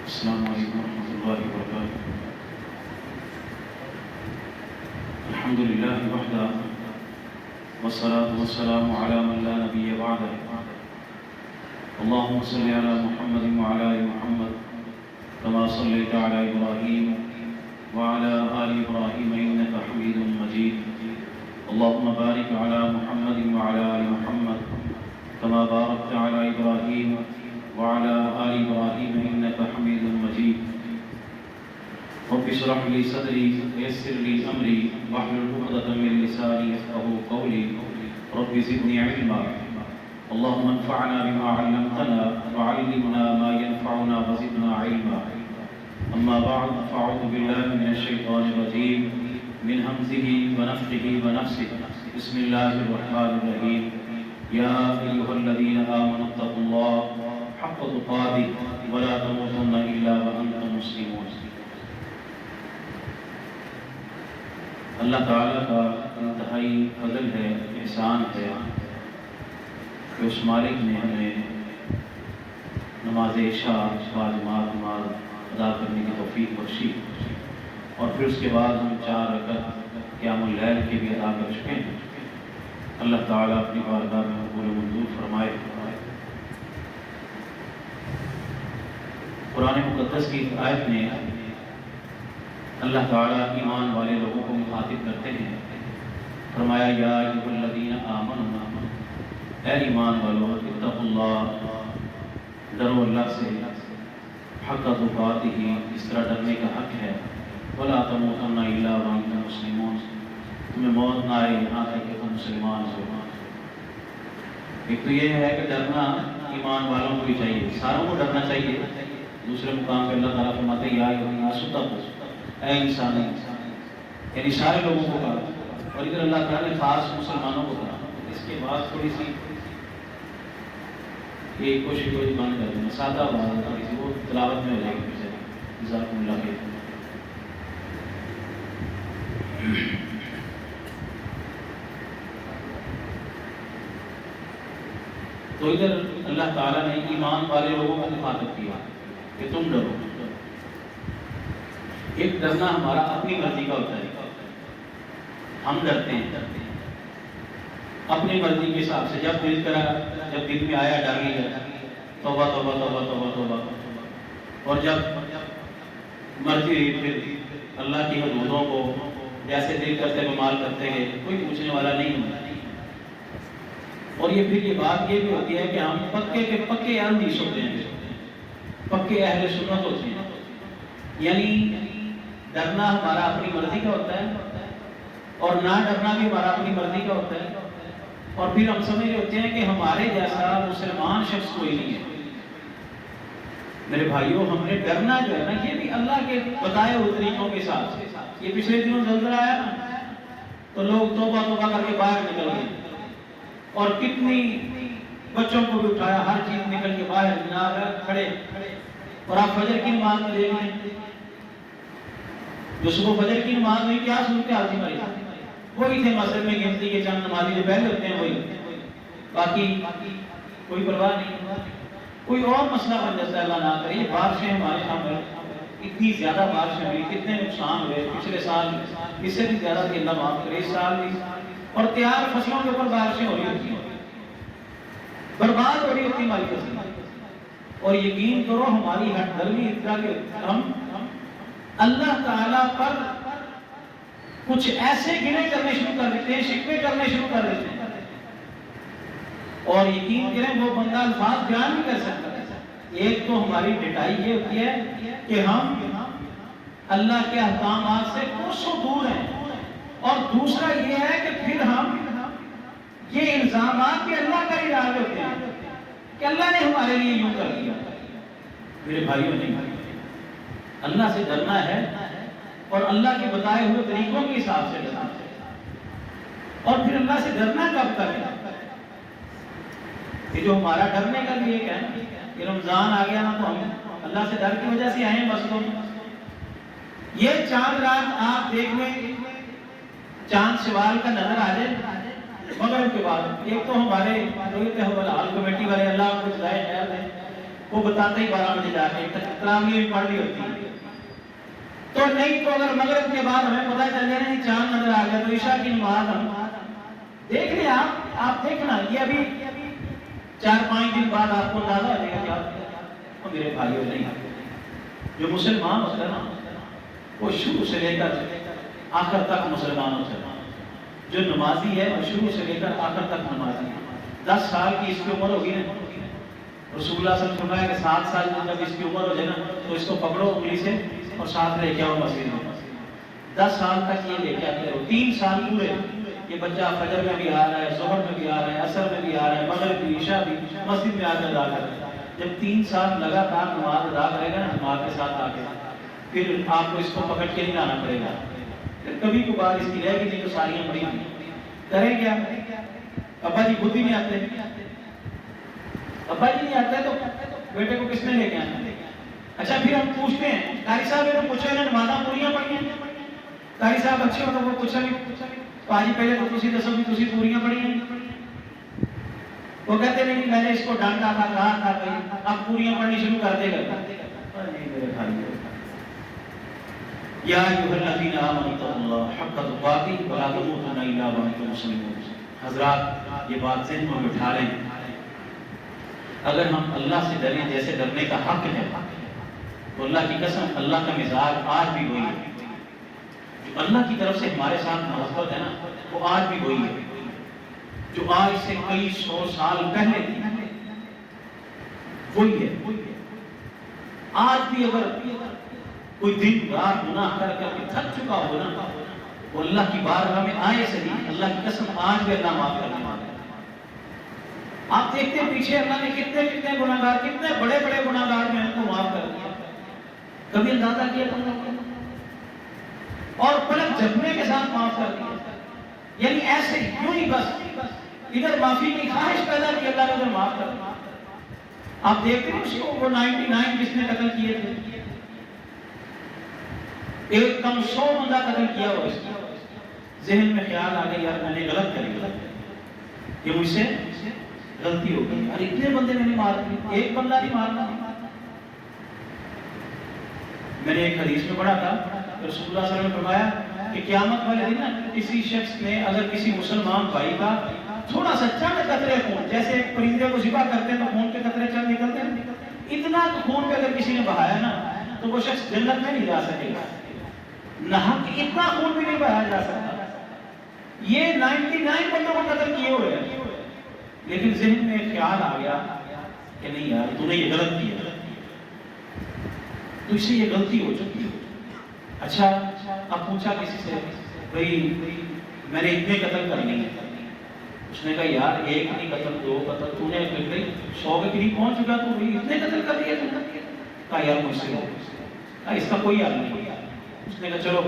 السلام علیکم ورحمۃ اللہ وبرکاتہ۔ الحمد للہ وحدہ والصلاة والسلام علی من لا نبی بعدہ۔ اللهم صل علی محمد وعلی آل محمد كما صلیت علی ابراہیم وعلی آل ابراہیم انک حمید مجید۔ اللهم بارک علی محمد وعلی آل محمد كما بارکت علی ابراہیم وعلى آل إبراهيم إنك حميد مجيد۔ رب اشرح لي صدري ويسر لي أمري واحلل عقدة من لساني يفقهوا قولي رب زدني علما اللهم انفعنا بما علمتنا وعلمنا ما ينفعنا وزدنا علما۔ أما بعد فأعوذ بالله من الشيطان الرجيم من همزه ونفخه ونفسه بسم الله الرحمن الرحيم۔ يا أيها الذين آمنوا اتقوا الله حق تقاته ولا تموتن الا وانتم مسلمون۔ اللہ تعالیٰ کا انتہائی فضل ہے، احسان ہے کہ اس مالک نے ہمیں نماز عشاء باجماعت نماز ادا کرنے کی توفیق بخشی، اور پھر اس کے بعد ہم 4 رکعت قیام اللیل کے بھی ادا کر چکے ہیں۔ اللہ تعالیٰ اپنی بارگاہ میں قبول و منظور فرمائے۔ قرآن مقدس کی آیت میں اللہ تعالیٰ ایمان والے لوگوں کو مخاطب کرتے ہیں، فرمایا یا ایھا الذین آمنوا، اے ایمان والو اتقوا اللہ، ڈرو اللہ سے، حق تقاتہ، اس طرح ڈرنے کا حق ہے، ولا تموتن الا وانتم مسلمون، تمہیں موت نہ آئے یہاں تک کہ تم مسلمان ہو۔ ایک تو یہ ہے کہ ڈرنا ایمان والوں کو بھی چاہیے، ساروں کو ڈرنا چاہیے۔ دوسرے مقام پہ اللہ تعالیٰ فرماتے ہیں یا ایھا الناس اتقوا، اے انسان، یعنی سارے لوگوں کو کہا، اور ادھر اللہ تعالیٰ نے خاص مسلمانوں کو کہا۔ اس کے بعد تھوڑی سی یہ کوشش بند کر دینا، سادہ بات تھوڑی سی وہ تلاوت میں ہو جائے گی۔ جزاکم اللہ خیر۔ تو ادھر اللہ تعالیٰ نے ایمان والے لوگوں کو مخاطب کیا کہ تم ڈرو۔ ایک ڈرنا ہمارا اپنی مرضی کا ہوتا ہے، ہم ڈرتے ہیں اپنی مرضی کے حساب سے، جب دل کرا، جب دل میں آیا ڈر لیا، توبہ توبہ توبہ توبہ توبہ، اور جب مرضی ہوئی پھر اللہ کی حدودوں کو جیسے دل کرتے بمال کرتے گئے، کوئی پوچھنے والا نہیں ہوتا۔ اور یہ پھر یہ بات یہ بھی ہوتی ہے کہ ہم پکے کے پکے احادیث ہوتے ہیں، پکے اہل سنت ہوتے ہیں، یعنی ڈرنا ہمارا اپنی مرضی کا ہوتا ہے اور نہ ڈرنا بھی ہمارا اپنی مرضی کا ہوتا ہے، اور پھر ہم سمجھ رہے ہوتے ہیں کہ ہمارے جیسا مسلمان شخص کوئی نہیں ہے۔ میرے بھائیوں، ہم نے ڈرنا جو ہے نا، یہ بھی اللہ کے بتائے ہوئے طریقوں کے ساتھ۔ یہ پچھلے دنوں زلزلہ آیا نا، تو لوگ توبہ توبہ کر کے باہر نکل گئے، اور کتنی بچوں کو بھی اٹھایا، ہر چیز نکل کے باہر جناب کھڑے، اور آپ فجر کی نماز میں دیکھ لیں، جو صبح فجر کی نماز میں کیا صورت حال تھی ہماری، وہی تھے مسجد میں گنتی کے چند نمازی جو پہلے ہوتے ہیں، وہی، باقی کوئی پرواہ نہیں۔ کوئی اور مسئلہ بن جاتا ہے، اللہ نہ کرے۔ یہ بارشیں ہمارے یہاں پر اتنی زیادہ بارشیں ہوئی، کتنے نقصان ہوئے، پچھلے سال اس سے بھی زیادہ کہ اللہ معاف کرے، اس سال بھی، اور تیار فصلوں کے اوپر بارشیں ہو رہی ہوتی ہیں، برباد ہو رہی ہوتی ہماری فصلیں۔ اور یقین کرو ہماری ہٹ دھرمی اس طرح کے ہم اللہ تعالیٰ پر کچھ ایسے گنے کرنے شروع کر دیتے ہیں، شکوے کرنے شروع کر دیتے ہیں، اور یقین کریں وہ بندہ الفاظ بیان نہیں کر سکتا۔ ایک تو ہماری ڈٹائی یہ ہوتی ہے کہ ہم اللہ کے احکامات سے کوسوں دور ہیں، اور دوسرا یہ ہے کہ پھر ہم یہ الزامات بھی اللہ کا ہی ڈال ہوتے ہیں کہ اللہ نے ہمارے لیے یوں کر دیا۔ میرے بھائیوں، نہیں، اللہ سے ڈرنا ہے، اور اللہ کے بتائے ہوئے طریقوں کے حساب سے ڈرنا ہے۔ اور پھر اللہ سے ڈرنا کب تک ہے؟ کہ جو ہمارا ڈرنے کا بھی ایک ہے کہ رمضان آ گیا نا، تو ہم اللہ سے ڈر کی وجہ سے آئے ہیں مسجدوں میں۔ یہ چاند رات آپ دیکھ لیں، چاند سوال کا نظر آ جائے مغرب کے بعد، ایک تو ہمارے حال کمیٹی والے اللہ کو جزائے خیر دیں، وہ بتاتا ہی 12 بجے جا کے تراویح بھی پڑھ لی ہوتی ہے. تو نہیں تو اگر مغرب کے بعد ہمیں پتہ چل جائے نا چاند نظر آ گیا تو عشاء کی نماز ہم دیکھ لیں. آپ دیکھنا یہ ابھی 4-5 دن بعد آپ کو اندازہ ہو جائے گا کہ میرے بھائیوں نہیں جو مسلمان ہوتا ہے نا وہ شروع سے لے کر آخر تک مسلمان ہوتا ہے. جو نمازی ہے وہ شروع سے لے کر آخر تک نمازی ہے. 10 سال کی اس کی عمر ہوگی نا رسول اللہ صلی اللہ علیہ وسلم فرمایا کہ 7 سال جب اس کی عمر ہو جائے نا تو اس کو پکڑو انگلی سے اور ساتھ لے کے آؤ مسجد میں. 10 سال تک یہ لے کے آتے رہو. 3 سال پورے یہ بچہ فجر میں بھی آ رہا ہے, ظہر میں بھی آ رہا ہے, عصر میں بھی آ رہا ہے, مغرب بھی, عشاء بھی مسجد میں آ کر ادا کر رہا ہے. جب 3 سال لگاتار نماز ادا کرے گا نا جماعت کے ساتھ آ کے پھر آپ کو اس کو پکڑ کے نہیں لانا پڑے گا. پھر کبھی کبھار اس کی رہ گئی تو ساریاں بڑی کریں کیا. ابا جی خود ہی نہیں آتے, ابا جی نہیں آتے تو بیٹے کو کس نے لے کے آنا. اچھا پھر ہم پوچھتے ہیں قاری صاحب نے پوچھا انہیں نمازاں پوریاں پڑھی ہیں. قاری صاحب اچھے ہو تو وہ پوچھا پاجی پہلے تو تسی دسو بھی تسی پوریاں پڑھی ہیں. وہ کہتے نہیں میں نے اس کو ڈانٹا تھا کہا تھا بھائی اب پوریاں پڑھنی شروع کر دے گا. نہیں میرے بھائی یا ایھا الذین آمنوا اتقوا اللہ حق تقاته ولا تموتن الا وانتم مسلمون. حضرات یہ بات ذہن میں بٹھا لیں. اگر ہم اللہ سے ڈریں جیسے ڈرنے کا حق ہے تو اللہ کی قسم اللہ کا مزاج آج بھی وہی ہے. جو اللہ کی طرف سے ہمارے ساتھ محبت ہے نا وہ آج بھی وہی ہے جو آج سے کئی 100 سال پہلے تھی. وہی ہے. آج بھی اگر کوئی دن رات گناہ کر کے تھک چکا ہو نا وہ اللہ کی بارگاہ میں آئے صحیح, اللہ کی قسم آج بھی اللہ معاف کرنے والا ہے. آپ دیکھتے ہیں پیچھے اللہ نے کتنے گناہگار, کتنے بڑے بڑے گناہگار میں ان کو معاف کر دیا. کبھی اندازہ کیا تم لوگوں نے؟ اور پلک جھپنے کے ساتھ معاف کر دیا. یعنی ایسے کیوں ہی بس ادھر معافی کی خواہش پیدا کی اللہ نے ادھر معاف کر دیا. آپ دیکھتے ہیں اس کو وہ 99 جس نے قتل کیے تھے, ایک کم 100 بندہ قتل کیا ہوا. اس ذہن میں خیال آ گیا یار میں نے غلط کر یہ مجھ سے غلطی ہو گئی. اور اتنے بندے میں نے مار دیے, ایک بندہ نہیں مارنا. میں نے ایک حدیث میں پڑھا تھا رسول اللہ صلی اللہ علیہ وسلم نے فرمایا کہ قیامت والے دن نا کسی شخص نے اگر کسی مسلمان بھائی کا تھوڑا سا چند قطرے خون, جیسے پرندے کو ذبح کرتے ہیں تو خون کے قطرے چند نکلتے ہیں, اتنا خون پہ اگر کسی نے بہایا نا تو وہ شخص جنت میں نہیں جا سکے گا. نحق اتنا خون بھی نہیں بہایا جا سکتا. یہ 99 بندوں کو قتل کیے ہوئے ہیں, لیکن ذہن میں خیال آ گیا کہ نہیں یار تو نے یہ غلط کیا, تو اس سے یہ غلطی ہو چکی ہے. اچھا اب پوچھا کسی سے بھئی میں نے اتنے قتل کر لیے. اس نے کہا یار ایک نہیں قتل 2 قتل تو نے 100 کے قریب پہنچ چکا تو اتنے قتل کر لیے تم نے. کہا یار مجھ سے کہا اس کا کوئی حل نہیں. اس نے کہا چلو,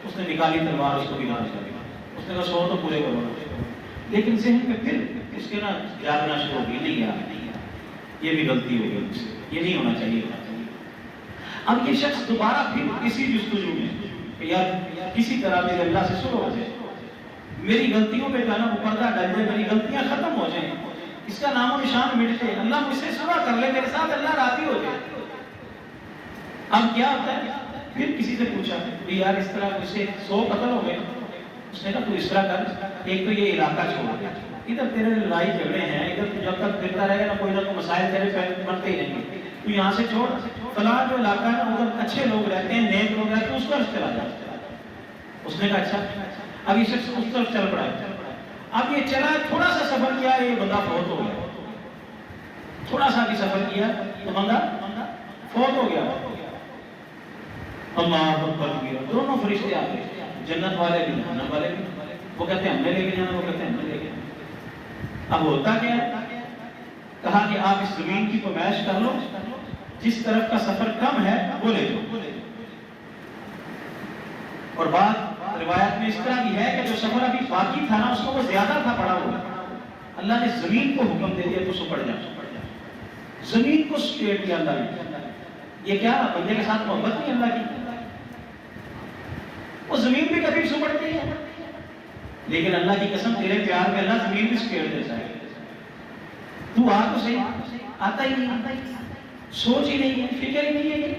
اس نے نکالی تلوار اس کو بھی لانچ کر دیا. اس نے کہا 100 تو پورے کرو. لیکن ذہن میں پھر اس کے نا جاگنا شروع ہو گئی نہیں یار یہ بھی غلطی ہو گئی مجھ سے, یہ نہیں ہونا چاہیے. اب یہ شخص دوبارہ پھر اسی جستجو میں کہ یار کسی طرح میرے اللہ سے سلو ہو جائے, میری غلطیوں پہ جو ہے نا وہ پردہ ڈل جائے, میری غلطیاں ختم ہو جائیں, اس کا نام و نشان مٹ جائے, اللہ مجھ سے سلو کر لے, میرے ساتھ اللہ راضی ہو جائے. اب کیا ہوتا ہے پھر کسی سے پوچھا کہ یار اس طرح مجھ سے 100 قتل ہو گئے. اس نے کہا تو اس طرح کر, ایک تو یہ علاقہ چھوڑ, ادھر تیرے لڑائی جھگڑے ہیں, ادھر تو جب تک پھرتا رہے گا کوئی نہ کوئی مسائل تیرے بنتے ہی رہیں گے, تو یہاں سے چھوڑ, فلاں جو علاقہ ہے نا ادھر اچھے لوگ رہتے ہیں, نیک لوگ رہتے ہیں, اس طرف چلا جا. اس نے کہا اچھا. اب یہ شخص اس طرف چل پڑا. اب یہ چلا, تھوڑا سا سفر کیا, یہ بندہ فوت ہو گیا. تھوڑا سا بھی سفر کیا تو بندہ فوت ہو گیا. اللہ اکبر کبیرہ. دونوں فرشتے آ گئے, جنت والے بھی جہنم والے بھی. وہ کہتے ہیں ہم نے لے کے جانا, وہ کہتے ہیں ہم نے لے کے جانا. اب ہوتا کیا ہے, کہا کہ آپ اس زمین کی پمائش کر لو, جس طرف کا سفر کم ہے وہ لے لو. اور بات روایت میں اس طرح بھی ہے کہ جو سفر ابھی باقی تھا نا اس کو وہ زیادہ تھا پڑا ہوا, اللہ نے زمین کو حکم دے دیا تو سو پڑ جا. زمین کو سٹیٹ کیا اللہ نے. یہ کیا بندے کے ساتھ محبت نہیں اللہ کی, وہ زمین بھی کبھی سو پڑتی ہے, لیکن اللہ کی قسم تیرے پیار میں اللہ زمین بھی سٹیٹ دیتا ہے. تو آ تو صحیح, آتا ہی نہیں. سوچ ہی نہیں ہے، فکر ہی نہیں ہے،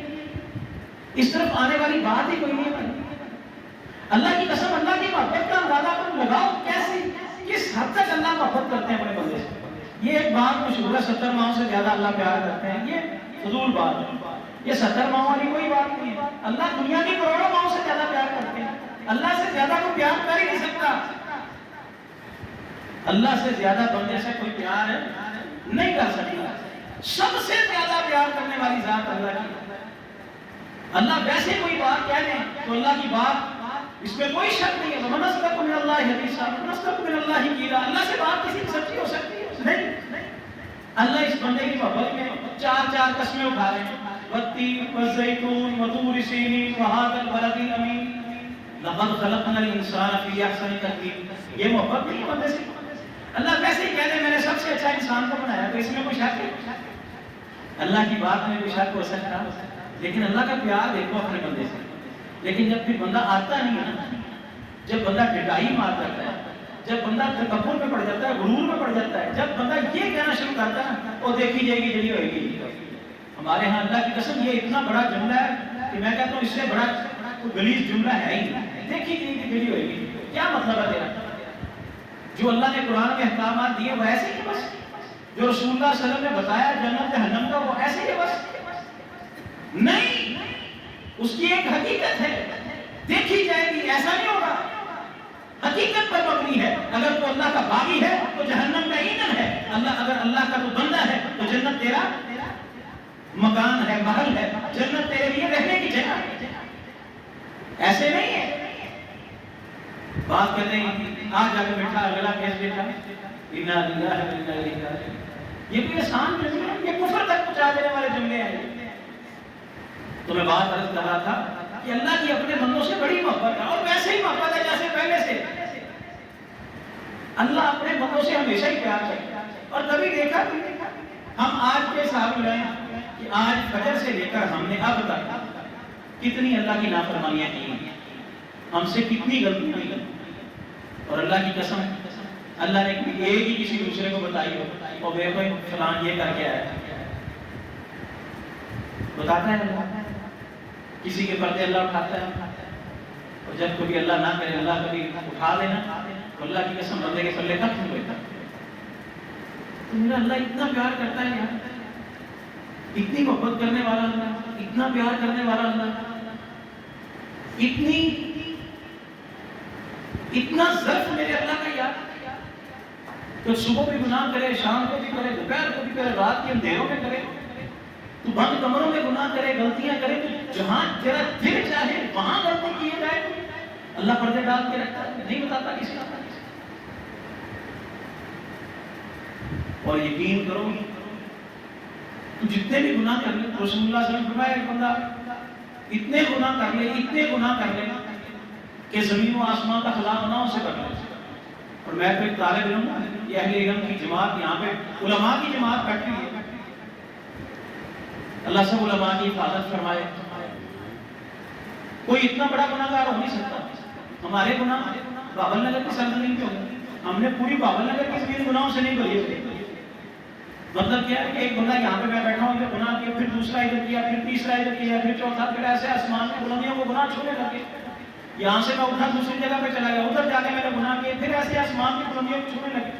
اس طرف آنے والی بات ہی کوئی نہیں ہے۔ اللہ کی قسم، اللہ کی محبت کا اندازہ تم لگاؤ کیسے، کس حد تک اللہ محبت کرتے ہیں اپنے بندے سے۔ یہ ایک بات مشہور ہے، 70 ماہوں سے زیادہ اللہ پیار کرتے ہیں، یہ فضول بات ہے، یہ 70 ماہوں والی کوئی بات نہیں ہے۔ اللہ دنیا کی کروڑوں ماہوں سے زیادہ پیار کرتے ہیں، اللہ سے زیادہ کوئی پیار کر ہی نہیں سکتا۔ اللہ سے زیادہ بندے سے کوئی پیار نہیں کر سکتا۔ سب سے زیادہ پیار کرنے والی ذات اللہ کی۔ اللہ ویسے کوئی بات کہہ دیں تو اللہ کی بات اس میں کوئی شک نہیں ہے۔ وَمَنْ أَصْدَقُ مِنَ اللَّهِ حَدِيثًا، وَمَنْ أَصْدَقُ مِنَ اللَّهِ قِيلًا۔ اللہ سے بات کسی کی سچی ہو سکتی ہے؟ نہیں۔ اللہ اس بندے کی محبت میں چار قسمیں اٹھا رہے ہیں، وَالتِّينِ وَالزَّيْتُونِ وَطُورِ سِينِينَ وَهَٰذَا الْبَلَدِ الْأَمِينِ لَقَدْ خَلَقْنَا الْإِنسَانَ فِي أَحْسَنِ تَقْوِيمٍ۔ یہ محبت نہیں بندے سے۔ اللہ ویسے ہی کہہ دے میں نے سب سے اچھا انسان کو بنایا، تو اس میں کوئی شک ہے؟ اللہ کی بات میں کوئی شک ہو سکتا؟ لیکن اللہ کا پیار دیکھو اپنے بندے سے۔ لیکن جب پھر بندہ آتا نہیں ہے نا، جب بندہ ڈٹائی مار جاتا ہے، جب بندہ تکبر میں پڑ جاتا ہے، غرور میں پڑ جاتا ہے، جب بندہ یہ کہنا شروع کرتا ہے نا، وہ دیکھی جائے گی جڑی ہوئے گی۔ ہمارے ہاں اللہ کی قسم یہ اتنا بڑا جملہ ہے کہ میں کہتا ہوں اس سے بڑا غلیظ جملہ ہے ہی نہیں، دیکھی جائے گی جڑی ہوئے گی۔ کیا مطلب ہے تیرا؟ جو اللہ نے قرآن میں احکامات دیے وہ ایسے ہی بس، جو رسول اللہ صلی اللہ علیہ وسلم نے بتایا جنت جہنم کا وہ ایسے ہی بس؟ نہیں، اس کی ایک حقیقت ہے، دیکھی جائے گی، ایسا نہیں ہوگا، حقیقت پر مبنی ہے۔ اگر تو اللہ کا باغی ہے تو جہنم کا ایندھن ہے، اگر اللہ کا تو بندہ ہے تو جنت تیرا مکان ہے، محل ہے، جنت تیرے لیے رہنے کی جگہ ہے۔ ایسے نہیں ہے بات کرتے ہیں آج جا کے بیٹھا اگلا کیس بیٹھا انا للہ و انا الیہ راجعون۔ یہ کوئی آسان جملے ہیں، یہ کفر تک پہنچا دینے والے جملے ہیں۔ تو میں بات عرض کر رہا تھا کہ اللہ کی اپنے بندوں سے بڑی محبت ہے، اور ویسے ہی محبت ہے جیسے پہلے سے۔ اللہ اپنے بندوں سے ہمیشہ ہی پیار کرتا ہے، اور کبھی دیکھا ہم آج کے حساب میں رہے کہ آج فجر سے لے کر ہم نے اب تک کتنی اللہ کی نافرمانیاں کی ہیں، ہم سے کتنی غلطیاں کی، اور اللہ کی قسم اللہ نے ایک ہی کسی دوسرے کو بتائی ہو اور بے کوئی فلان یہ کر کے آیا بتاتا ہے اللہ، کسی کے پردے اللہ اٹھاتا ہے، اور جب کبھی اللہ نہ کرے اللہ کبھی اٹھا دینا تو اللہ کی قسم بندے کے پلے ختم ہو جاتا ہے۔ تو میرا اللہ اتنا پیار کرتا ہے یار، اتنی محبت کرنے والا اللہ، اتنا پیار کرنے والا اللہ، اتنا ظرف میرے اللہ کا یار، تو صبح بھی گناہ کرے، شام کو بھی کرے، دوپہر کو بھی کرے، رات کے اندھیروں میں کرے، تو بند کمروں میں گناہ کرے، غلطیاں کرے، تو جہاں تیرا دل چاہے وہاں غلطی کیے جائے، اللہ پردے ڈال کے رکھتا ہے، نہیں بتاتا کسی کا۔ اور یقین کرو تو جتنے بھی گناہ کر لے، رسول اللہ صلی اللہ علیہ وسلم فرمایا ایک بندہ اتنے گناہ کر لے، اتنے گناہ کر لے کہ زمین و آسمان کا خلا بنا اسے کر لے۔ اور میں تو ایک طالب علم ہوں، یہ اہل علم کی جماعت یہاں پہ علماء کی جماعت بیٹھی ہے، اللہ سب علماء کی حفاظت فرمائے۔ کوئی اتنا بڑا گناہ گار ہو نہیں سکتا۔ ہمارے گناہ بابل نگر کی سرزمین پہ ہوگا، ہم نے پوری بابل نگر کی زمین گناہوں سے نہیں بھری ہوئی۔ مطلب کیا ہے کہ ایک بندہ یہاں پہ میں بیٹھا ہوں، ادھر گناہ کیا، پھر دوسرا ادھر کیا، پھر تیسرا ادھر کیا، پھر چوتھا، پھر ایسے آسمان کی بلندیوں کو گناہ چھونے لگے۔ یہاں سے میں اٹھا دوسری جگہ پہ چلا گیا، ادھر جا کے میں نے گناہ کیے، پھر ایسے آسمان کی بلندیوں کو چھونے لگے۔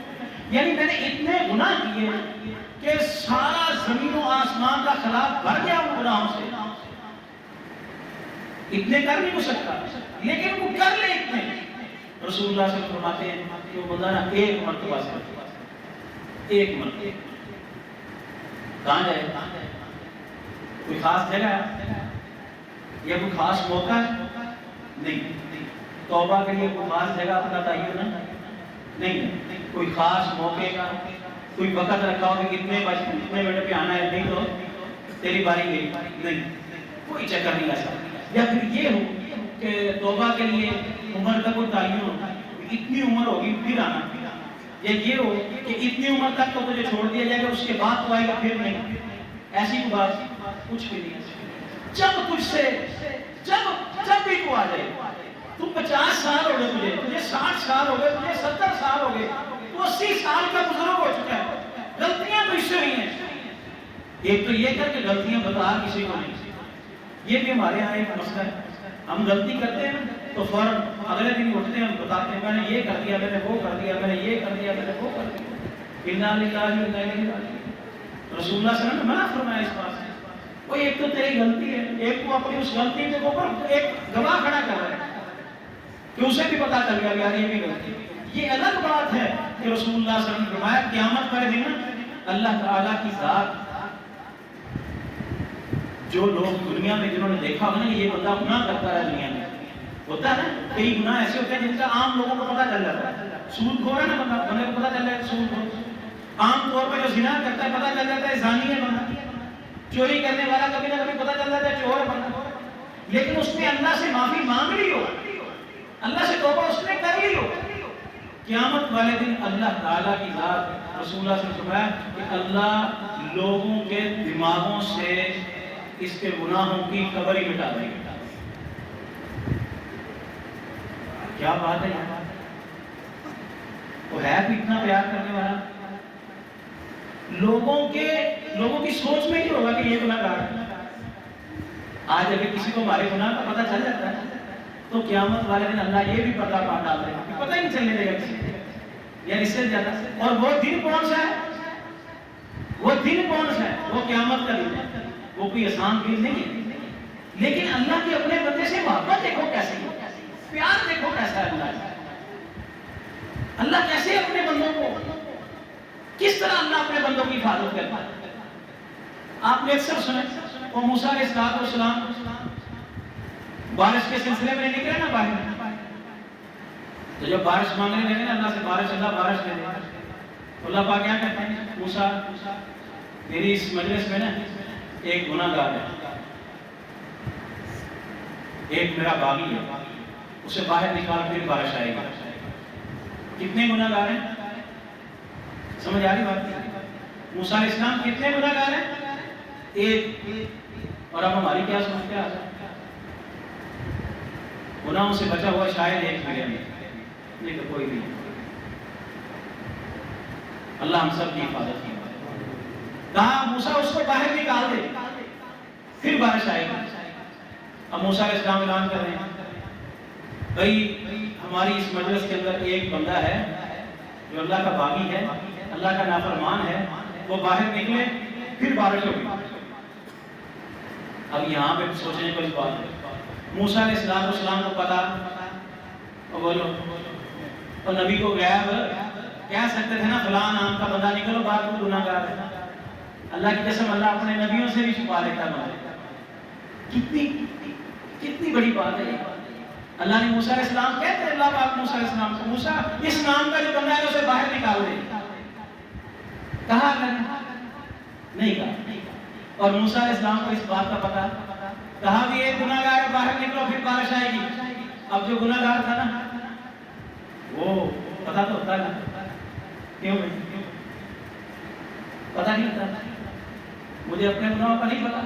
یعنی میں نے اتنے گناہ کیے کہ سارا زمین و آسمان کا خلا بھر گیا ان گناہوں سے۔ اتنے کر نہیں ہو سکتا، لیکن وہ کر لے اتنے۔ رسول اللہ صلی اللہ علیہ وسلم فرماتے ہیں کہ وہ بندہ نا ایک مرتبہ سے، ایک مرتبہ کہاں جائے، کوئی خاص جگہ ہے یا کوئی خاص موقع ہے؟ نہیں۔ توبہ کے لیے کوئی خاص جگہ اپنا تعین نہیں، کوئی خاص موقع کا کوئی وقت رکھا ہو کہ کتنے بجے پہ آنا ہے، نہیں تو تیری باری گئی، نہیں، کوئی چکر نہیں ایسا۔ یا پھر یہ ہو کہ توبہ کے لیے عمر کا کوئی تعین ہو، اتنی عمر ہوگی پھر آنا، یا یہ ہو کہ اتنی عمر تک تو تجھے چھوڑ دیا جائے گا، اس کے بعد تو آئے گا پھر نہیں، ایسی کوئی بات کچھ بھی نہیں۔ جب تجھ سے جب بھی تو آ جائے، تو 50 سال ہو گئے تجھے 60 سال ہو گئے، تجھے 70 سال ہو گئے، تو 80 سال کا بزرگ ہو چکا ہے، غلطیاں تو اس سے ہوئی ہیں، ایک تو یہ کر کے غلطیاں بتا کسی کو نہیں، یہ بھی ہمارے یہاں ایک مسئلہ ہے. ہم غلطی کرتے ہیں تو فوراً اگلے دن اٹھتے ہیں، ہم بتاتے ہیں میں نے یہ کر دیا، میں نے وہ کر دیا، میں نے یہ کر دیا، میں نے وہ کر دیا. انا للہ و انا الیہ راجعون. رسول اللہ صلی اللہ علیہ وسلم نے منع فرمایا اس بات سے. وہ ایک تو تیری غلطی ہے، ایک تو اپنی اس غلطی کے اوپر ایک گواہ کھڑا کر رہا ہے کہ اسے بھی پتا چل گیا یار یہ بھی غلطی. یہ الگ بات ہے کہ رسول اللہ صلی اللہ علیہ وسلم نے فرمایا قیامت والے دن اللہ تعالیٰ کی ذات، جو لوگ دنیا میں جنہوں نے دیکھا ہوگا نا یہ بندہ گناہ کرتا ہے، دنیا میں ہوتا ہے نا کئی گناہ ایسے ہوتے ہیں جن کا عام لوگوں کو پتا چل جاتا ہے. سود کھور ہے نا بندہ، بندے کو پتا چل جاتا ہے سود کھور. عام طور پہ جو زنا کرتا ہے پتا چل جاتا ہے زانی ہے بندہ. چوری کرنے والا کبھی نہ کبھی پتا چل جاتا ہے چور ہے بندہ. لیکن اس نے اللہ سے معافی مانگ لی ہو، اللہ سے توبہ اس نے کر لی ہو، قیامت والے دن اللہ تعالیٰ کی ذات، رسول اللہ صلی اللہ علیہ وسلم نے فرمایا کہ اللہ لوگوں کے دماغوں سے اس کے گناہوں کی قبر ہی مٹا دے گا. کیا بات ہے یار، وہ ہے بھی اتنا پیار کرنے والا. لوگوں کی سوچ میں کیا ہوگا کہ یہ گناہ گار ہے. آج اگر کسی کو ہمارے گناہ کا پتہ چل جاتا ہے تو قیامت والے دن اللہ یہ بھی پردہ پا ڈال دے گا، پتہ ہی نہیں چلنے دے گا کسی کو. یعنی اس سے زیادہ. اور وہ دن کون سا ہے؟ وہ دن کون سا ہے؟ وہ قیامت کا دن ہے. وہ کوئی آسان دن نہیں ہے، لیکن اللہ کے اپنے بندے سے محبت دیکھو کیسی ہے، پیار دیکھو کیسا ہے اللہ کا. اللہ کیسے اپنے بندوں کو، کس طرح اللہ اپنے بندوں کی حفاظت کرتا ہے. آپ نے اکثر سنا وہ موسیٰ علیہ السلام بارش کے سلسلے میں نکلے نا باہر، تو جب بارش مانگنے لگے نا اللہ سے بارش، اللہ بارش دے دے، تو اللہ پاک کیا کہتے ہیں موسیٰ میری اس مجلس میں نا ایک گناہ گار ہے، ایک میرا باغی ہے، اسے باہر نکال پھر بارش آئے گی. کتنے گناہ گار ہیں؟ سمجھ آ رہی بات؟ موسیٰ علیہ السلام کتنے گناہ گار ہیں؟ ایک. اور اب ہماری کیا سمجھ کے آ جائے؟ گناہوں سے بچا ہوا شاید ایک ملے نہیں تو کوئی نہیں. اللہ ہم سب کی حفاظت کی. کہا موسیٰ اس کو باہر نکال دے پھر بارش آئے گی. اب موسیٰ علیہ السلام اعلان کر رہے ہیں بھائی ہماری اس مجلس کے اندر ایک بندہ ہے جو اللہ کا باغی ہے، اللہ کا نافرمان ہے، وہ باہر نکلے پھر بارش ہوگی. اب یہاں پہ سوچنے کو اس بات ہے موسیٰ علیہ السلام کو پتا، اور بولو اور نبی کو غیب کہہ سکتے تھے نا فلاں نام کا بندہ نکلو باہر کو گناہ گار ہے. اللہ کی قسم اللہ اپنے نبیوں سے بھی چھپا لیتا ہے. کتنی بڑی بات ہے. اللہ نے موسیٰ علیہ السلام کہتے ہیں اللہ پاک موسیٰ علیہ السلام کو موسیٰ اس نام کا جو بندہ ہے اسے باہر نکال دے. کہا اللہ نے نہیں کہا. اور موسیٰ علیہ السلام کو اس بات کا پتا، کہا بھی ایک گناہ گار باہر نکلو پھر بارش آئے گی. اب جو گناہ گار تھا نا وہ پتا تو ہوتا ہے کیوں نہیں پتا نہیں ہوتا. مجھے اپنے گناہوں کا نہیں پتا.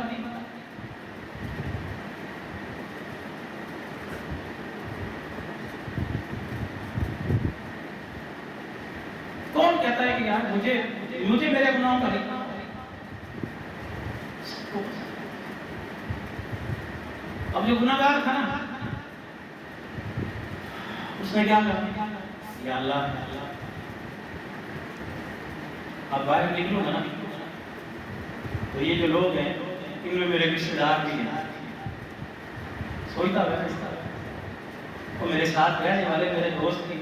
کون کہتا ہے کہ یار مجھے میرے گناہوں کا نہیں. اب جو گناہ گار تھا نا اس نے کیا کہا یا اللہ اب باہر نکلوں گا نا تو یہ جو لوگ ہیں ان میں میرے رشتے دار بھی ہیں. سوچتا ہے وہ میرے ساتھ رہنے والے میرے دوست بھی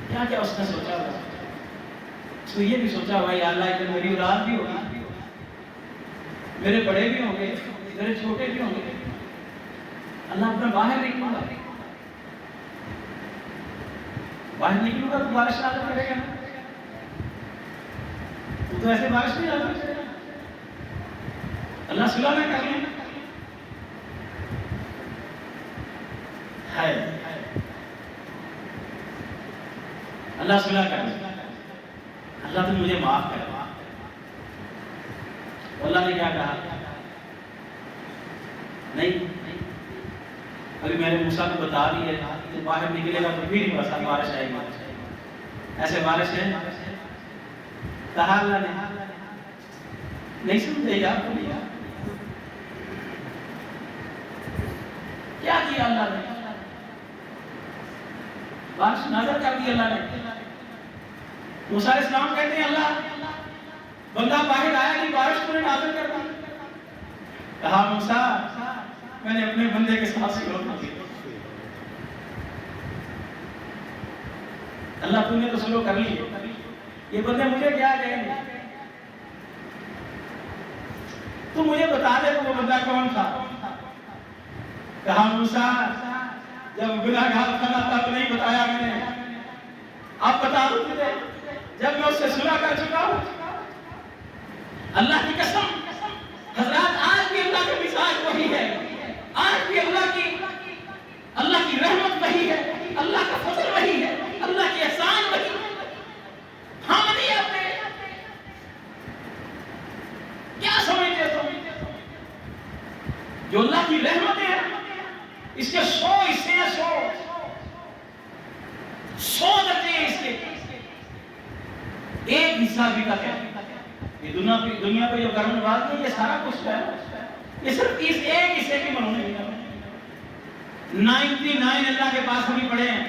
کیا اس نے سوچا ہوگا. تو یہ بھی سوچا ہوگا یا اللہ کہ میری اولاد بھی ہوگی، میرے بڑے بھی ہوں گے، میرے چھوٹے بھی ہوں گے. اللہ اپنا باہر نکلوں گا، باہر نکلوں گا تو بارش نازل کرے گا. تو ایسے بارش نہیں نازل کرے گا. اللہ صلح نہ کر لیں ہے. اللہ صلح کر لیں. اللہ تو مجھے معاف کر. اللہ نے کیا کہا نہیں ابھی میں نے موسیٰ کو بتا دی ہے کہ باہر نکلے گا تو پھر ہی بارش آئے گی. ایسے بارش ہے. کہا اللہ نے نہیں سمجھے یار کیا کیا اللہ نے؟ بارش نازل کر دی اللہ نے. موسیٰ علیہ السلام کہتے ہیں اللہ بندہ باہر آیا کہ بارش کو نازل کر دی. کہا موسیٰ میں نے اپنے بندے کے ساتھ سلوک کیا. اللہ تو نے تو سلوک کر لی, یہ بندے مجھے کیا کہیں گے؟ تو مجھے بتا دے وہ بندہ کون تھا. کہا موسیٰ جب گناہگار تھا تو نہیں بتایا میں نے, اب بتا دوں تجھے جب میں اس سے صلح کر چکا ہوں. اللہ کی قسم حضرات آج بھی اللہ کے مزاج وہی ہے, آج بھی اللہ کی رحمت وہی ہے, اللہ کا فضل وہی ہے, اللہ کی احسان وہی ہے. ہم نہیں آتے کیا سمجھتے تم جو اللہ کی رحمت ہے اس کے 100 حصے ہیں, 100 درجے ہیں اس کے, ایک حصہ بھی کا ہے. یہ دنیا پہ جو کرم نواز ہے یہ سارا کچھ ہے, یہ صرف اس ایک حصے کی معلوم ہے. 99 اللہ کے پاس بھی پڑے ہیں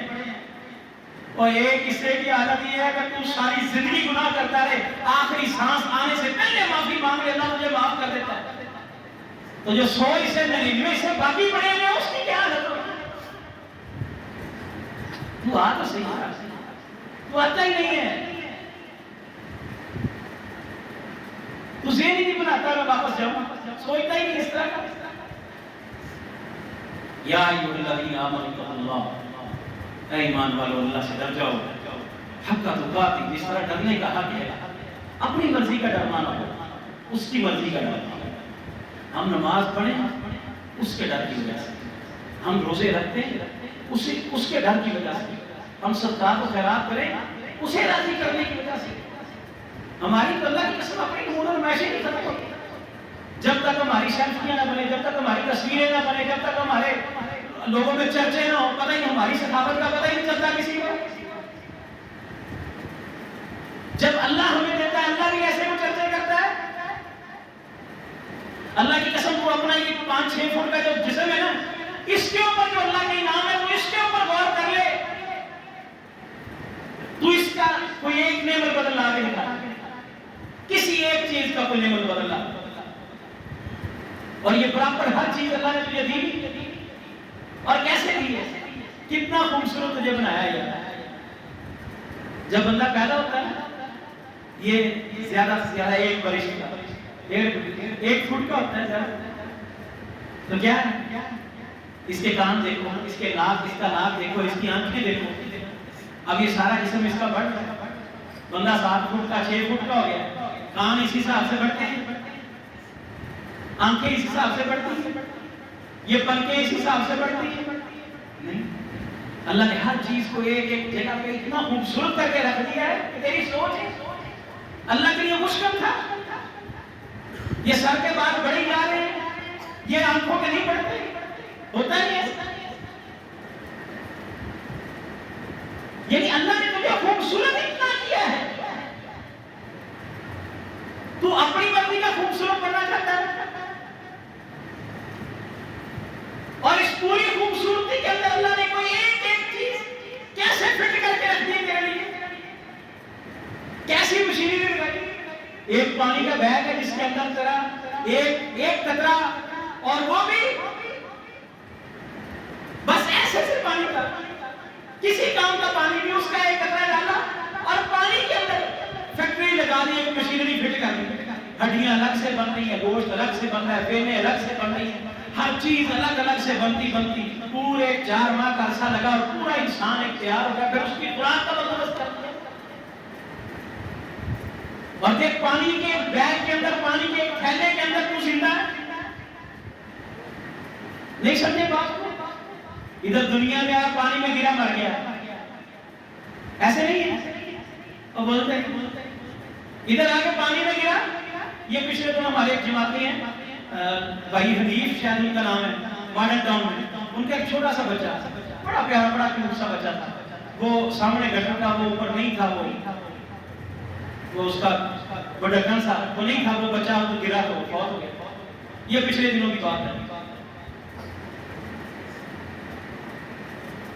اور ایک حصے کی عادت یہ ہے کہ تو ساری زندگی گناہ کرتا رہے, آخری سانس آنے سے پہلے معافی مانگ لے اللہ تجھے معاف کر دیتا ہے. تو جو 100 حصے 99 حصے باقی پڑے ہیں اس کی کیا حالت ہوگی؟ تو آ تو صحیح, تو آتا ہی نہیں ہے, تو ذہن ہی نہیں بناتا میں واپس جاؤں, سوچتا ہی نہیں اس طرح کا. یا ایھا الذین آمنوا اتقوا اللہ, اے ایمان والو اللہ سے ڈر جاؤ, حق تقاتی, جس طرح ڈرنے کا حق ہے. اپنی مرضی کا ڈر مانو, اس کی مرضی کا ڈر مانو. ہم نماز پڑھیں اس کے ڈر کی وجہ سے, ہم روزے رکھتے ہیں اس کے ڈر کی وجہ سے, ہم صدقات و خیرات کریں اسے راضی کرنے کی وجہ سے. ہماری تو اللہ کی قسم اپنی نمون اور معاشی نہیں ختم ہوتی جب تک ہماری سیلفیاں نہ بنے, جب تک ہماری تصویریں نہ بنے, جب تک ہمارے لوگوں میں چرچے نہ ہو. پتہ ہی ہماری سخاوت کا پتہ ہی نہیں چلتا کسی کو. جب اللہ ہمیں دیتا ہے اللہ بھی ایسے کو چرچے کرتا ہے. اللہ کی قسم کو اپنا یہ 5-6 فٹ کا جو جسم ہے نا, اس کے اوپر جو اللہ کے انعام ہے تو اس کے اوپر غور کر لے. تو اس کا کوئی ایک نعمت بدل لا کے دکھا, کسی ایک چیز کا کوئی نعمت بدل لا. اور یہ برابر ہر چیز اللہ نے تجھے دی, اور کیسے دی ہے, کتنا خوبصورت تجھے بنایا ہے. جب بندہ پیدا ہوتا ہے یہ زیادہ سے زیادہ 1 برس کا 1 فٹ کا ہوتا ہے زیادہ. تو کیا ہے, اس کے کان دیکھو, اس کے ناک, اس کا ناک دیکھو, اس کی آنکھیں دیکھو. اب یہ سارا جسم اس کا بڑھ گیا. بندہ 7 فٹ کا 6 فٹ کا ہو گیا. کان اسی حساب سے بڑھتے ہیں, آنکھیں اس حساب سے بڑھتی ہیں, یہ پلکیں اس حساب سے بڑھتی ہیں. نہیں, اللہ نے ہر چیز کو ایک ایک جگہ پہ اتنا خوبصورت کر کے رکھ دیا ہے کہ تیری سوچ ہے. اللہ کے لیے مشکل تھا. یہ سر کے بال بڑھے جا رہے ہیں, یہ آنکھوں کے نہیں بڑھتے, ہوتا نہیں ہے. یعنی اللہ نے تجھے خوبصورت اتنا کیا ہے, تو اپنی مرضی کا خوبصورت بننا چاہتا ہے. اور اس پوری خوبصورتی کے اندر اللہ نے کوئی ایک چیز کیسے فٹ کر کے رکھ دی تیرے لیے, کیسی مشینری لگائی. ایک پانی کا بیگ ہے جس کے اندر تیرا ایک قطرہ, اور وہ بھی بس ایسے سے پانی کا, کسی کام کا پانی نہیں, اس کا ایک قطرہ ڈالا اور پانی کے اندر فیکٹری لگا دی, ایک مشینری فٹ کر دی. ہڈیاں الگ سے بن رہی ہیں, گوشت الگ سے بن رہا ہے, وینیں الگ سے بن رہی ہیں, ہر چیز الگ الگ سے بنتی پورے 4 ماہ کا عرصہ لگا اور پورا انسان ایک تیار ہو گیا. پھر اس کی خوراک کا بندوبست کر دیا. اور دیکھ پانی کے بیگ کے اندر, پانی کے تھیلے کے اندر تو زندہ ہے. نہیں سمجھے بات کو؟ ادھر دنیا میں آپ پانی میں گرا مر گیا, ایسے نہیں ہے. اور بولتے ادھر آگے پانی میں گرا. یہ پچھلے دنوں ہمارے ایک جماعتی ہیں, بھائی حنیف شاید ان کا نام ہے, ماڈرن ٹاؤن میں. ان کا ایک چھوٹا سا بچہ, بڑا پیارا بڑا کیوٹ سا بچہ تھا. وہ سامنے گٹر کا وہ اوپر نہیں تھا, وہ اس کا وہ ڈھکن سا وہ نہیں تھا، وہ بچہ تو گرا تو فوت ہو گیا. یہ پچھلے دنوں کی بات ہے.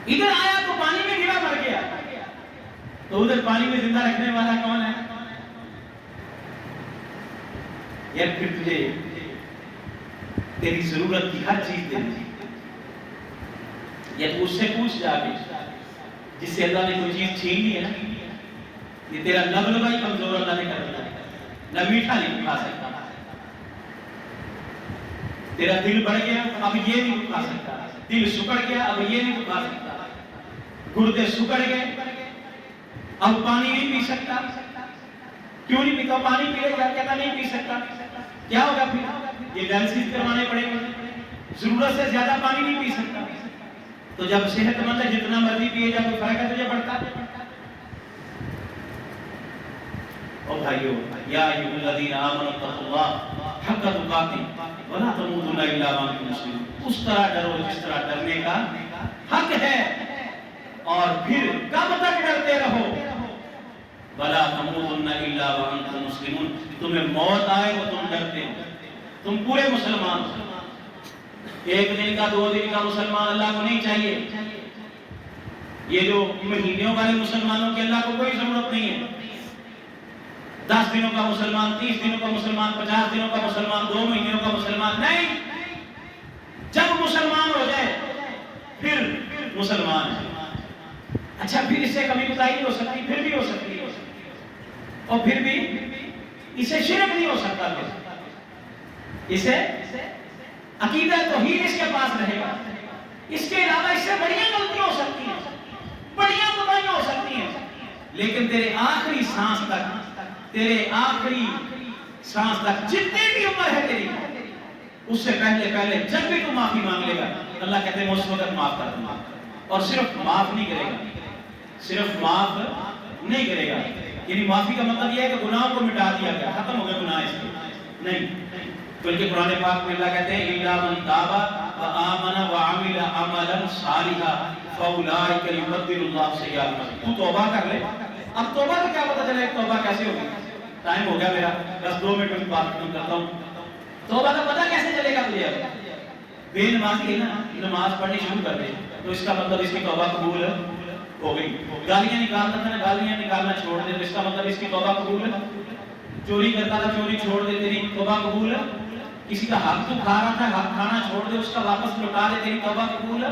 ادھر آیا تو پانی میں گرا مر گیا، تو ادھر پانی میں زندہ رکھنے والا کون ہے؟ یار پھر تجھے تیری ضرورت کی ہر چیز دے دی. یا تو اس سے پوچھ جا کے جس سے اللہ نے کوئی چیز چھین لی ہے نا، یہ تیرا لبلبا ہی کمزور اللہ نے کر دیا، نہ میٹھا نہیں کھا سکتا. تیرا دل بڑھ گیا، اب یہ نہیں کھا سکتا. دل سکڑ گیا، اب یہ نہیں کھا سکتا. گردے سکڑ گئے، اب پانی نہیں پی سکتا. کیوں نہیں پیتا؟ پانی پی لے گا، کہتا نہیں پی سکتا. کیا ہوگا پھر؟ یہ ڈائلسس کروانے پڑے گا. ضرورت سے زیادہ پانی نہیں پی سکتا. تو جب صحت مند ہے جتنا مرضی پیے جا، کوئی فرق ہے تجھے پڑتا؟ او بھائیو، یا ایھا الذین آمنوا اتقوا اللہ حق تقاتہ ولا تموتن الا وانتم مسلمون. اس طرح ڈرو جس طرح ڈرنے کا حق ہے، اور پھر کب تک ڈرتے رہو؟ ولا تموتن الا وانتم مسلمون. تمہیں موت آئے تو تم ڈرتے ہو، تم پورے مسلمان ہو. ایک دن کا 2 دن کا مسلمان اللہ کو نہیں چاہیے. یہ جو مہینوں والے مسلمانوں کی اللہ کو کوئی ضرورت نہیں ہے. 10 دنوں کا مسلمان، 30 دنوں کا مسلمان، 50 دنوں کا مسلمان، 2 مہینوں کا مسلمان نہیں. جب مسلمان ہو جائے پھر مسلمان ہے. اچھا پھر اس سے کبھی کوتاہی نہیں ہو سکتی؟ پھر بھی ہو سکتی ہے. اور پھر بھی اسے شرک نہیں ہو سکتا. اسے عقیدہ توحید اس کے پاس رہے گا. اس کے علاوہ اس سے بڑیاں غلطیاں ہو سکتی ہیں، بڑیاں کوتاہیاں ہو سکتی ہیں، لیکن تیرے آخری سانس تک، تیرے آخری سانس تک جتنی بھی عمر ہے تیری، اس سے پہلے جب بھی تو معافی مانگ لے گا، اللہ کہتے ہیں میں اس وقت معاف کر دوں گا. اور صرف معاف نہیں کرے گا، صرف معاف نہیں کرے گا. یعنی معافی کا مطلب یہ ہے کہ گناہوں کو مٹا دیا گیا، ختم ہو گیا گناہ اس کے نہیں. بلکہ قرآن پاک میں اللہ کہتے ہیں الا من تاب وآمن وعمل عملا صالحا فاولئک یبدل اللہ سیئاتہم. تو توبہ کر لے. اب توبہ کا کیا پتہ چلے توبہ کیسے ہوگی؟ ٹائم ہو گیا میرا، بس 2 منٹ میں بات ختم کرتا ہوں. توبہ کا پتہ کیسے چلے گا تجھے؟ بے نمازی ہے نا، نماز پڑھنی شروع کر دے تو اس کا مطلب اس کی توبہ قبول ہو گئی. گالیاں نکالتا تھا نا، گالیاں نکالنا چھوڑ دے تو اس کا مطلب اس کی توبہ قبول. چوری کرتا تھا، چوری چھوڑ دے، تیری توبہ قبول. کسی کا حق تو کھا رہا تھا، حق کھانا چھوڑ دے، اس کا واپس لوٹا دے، تیری توبہ قبول.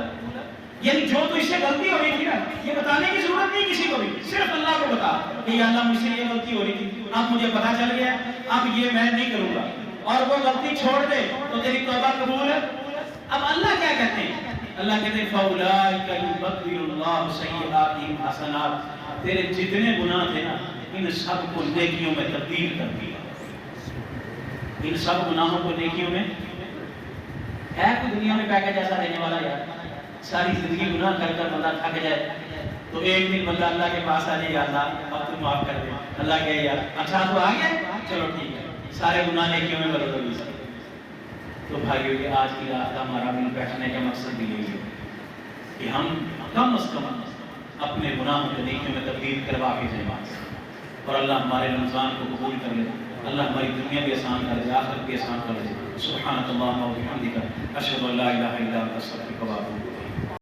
یعنی جو تو اس سے غلطی ہو رہی تھی نا، یہ بتانے کی ضرورت نہیں کسی کو بھی، صرف اللہ کو بتا کہ یا اللہ مجھ سے یہ غلطی ہو رہی تھی، اب مجھے پتا چل گیا، اب یہ میں نہیں کروں گا. اور وہ غلطی چھوڑ دے تو تیری توبہ قبول. اب اللہ کیا کہتے ہیں؟ اللہ کہتے ہیں فاولئک یبدل اللہ سیئاتہم حسنات. تیرے جتنے گناہ تھے نا، ان سب کو نیکیوں میں تبدیل کر دیا. ان سب گناہوں کو نیکیوں میں. ہے کوئی دنیا میں پیکج ایسا دینے والا؟ یار ساری زندگی گناہ کر کر بندہ تھک جائے تو ایک دن بندہ اللہ کے پاس آ جائے، یا اللہ اب تم معاف کر دے. اللہ کہے یار اچھا تو آ گیا، چلو ٹھیک ہے، سارے گناہ نیکیوں میں بدل دو. تو بھائیو، یہ آج کی رات کا ہمارا مل بیٹھنے کا مقصد بھی یہی ہے کہ ہم کم از کم اپنے گناہوں کو نیکیوں میں تبدیل کروا کے جائیں. اور اللہ ہمارے رمضان کو قبول کر لے. اللہ ہماری دنیا بھی آسان کر دے، آخرت بھی آسان کر دے. سبحانک اللہم و بحمدک، اشہد ان لا الہ الا انت، استغفرک و اتوب الیک.